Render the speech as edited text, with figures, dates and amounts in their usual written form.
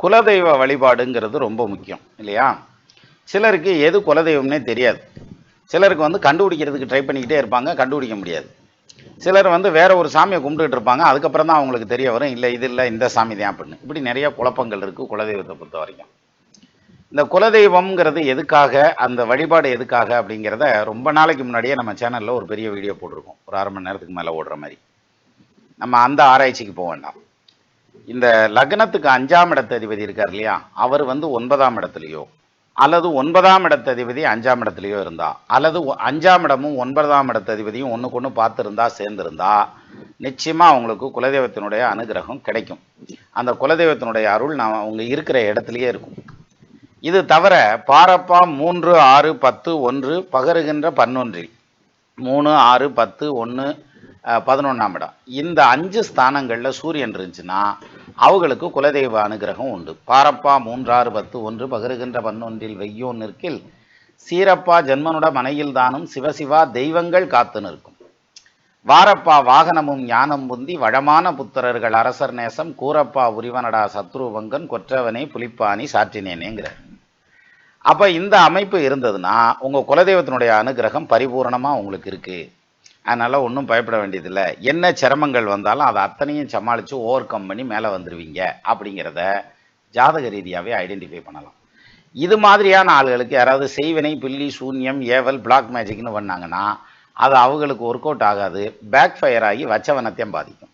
குலதெய்வ வழிபாடுங்கிறது ரொம்ப முக்கியம் இல்லையா? சிலருக்கு எது குலதெய்வம்னே தெரியாது. சிலருக்கு கண்டுபிடிக்கிறதுக்கு ட்ரை பண்ணிக்கிட்டே இருப்பாங்க, கண்டுபிடிக்க முடியாது. சிலர் வேற ஒரு சாமியை கும்பிட்டுட்டு இருப்பாங்க, அதுக்கப்புறம் தான் அவங்களுக்கு தெரிய வரும், இல்லை இது இல்லை இந்த சாமி தான் அப்படின்னு. இப்படி நிறைய குழப்பங்கள் இருக்குது குலதெய்வத்தை பொறுத்த வரைக்கும். இந்த குலதெய்வம்ங்கிறது எதுக்காக, அந்த வழிபாடு எதுக்காக அப்படிங்கிறத ரொம்ப நாளைக்கு முன்னாடியே நம்ம சேனலில் ஒரு பெரிய வீடியோ போட்டிருக்கோம், ஒரு 1/2 மணி நேரத்துக்கு மேலே ஓடுற மாதிரி. நம்ம அந்த ஆராய்ச்சிக்கு போக வேண்டாம். இந்த லக்னத்துக்கு 5ஆம் இடத்ததிபதி இருக்கார் இல்லையா, அவர் 9ஆம் இடத்துலையோ அல்லது 9ஆம் இடத்ததிபதி 5ஆம் இடத்துலையோ இருந்தா, அல்லது 5ஆம் இடமும் 9ஆம் இடத்ததிபதியும் ஒன்றுக்கு ஒன்று பார்த்துருந்தா சேர்ந்துருந்தா, நிச்சயமா அவங்களுக்கு குலதெய்வத்தினுடைய அனுகிரகம் கிடைக்கும். அந்த குலதெய்வத்தினுடைய அருள் அவங்க இருக்கிற இடத்துலயே இருக்கும். இது தவிர பாரப்பா 3, 6, 10, 1 பகருகின்ற 11 3, 6, 10, 1, 11ஆம் இடம், இந்த 5 ஸ்தானங்களில் சூரியன் இருந்துச்சுன்னா அவங்களுக்கு குலதெய்வ அனுகிரகம் உண்டு. பாரப்பா 3, 6, 10, 1 பகருகின்ற 11 வெய்யோன் நிற்கில் சீரப்பா ஜென்மனுட மனையில் தானும் சிவசிவா தெய்வங்கள் காத்து நிற்கும். வாரப்பா வாகனமும் ஞானம் புந்தி வளமான புத்திரர்கள் அரசர் நேசம் கூரப்பா உரிவனடா சத்ருவங்கன் கொற்றவனே புலிப்பாணி சாற்றினேனேங்கிற. அப்போ இந்த அமைப்பு இருந்ததுன்னா உங்கள் குலதெய்வத்தினுடைய அனுகிரகம் பரிபூர்ணமாக உங்களுக்கு இருக்குது. அதனால் ஒன்றும் பயப்பட வேண்டியதில்லை. என்ன சிரமங்கள் வந்தாலும் அதை அத்தனையும் சமாளித்து ஓவர் கம் பண்ணி மேலே வந்துடுவீங்க அப்படிங்கிறத ஜாதக ரீதியாகவே ஐடென்டிஃபை பண்ணலாம். இது மாதிரியான ஆளுகளுக்கு யாராவது செய்வினை, பில்லி, சூன்யம், ஏவல், பிளாக் மேஜிக்னு பண்ணாங்கன்னா அது அவங்களுக்கு ஒர்க் அவுட் ஆகாது, பேக் ஃபயர் ஆகி வச்சவனத்தையும் பாதிக்கும்.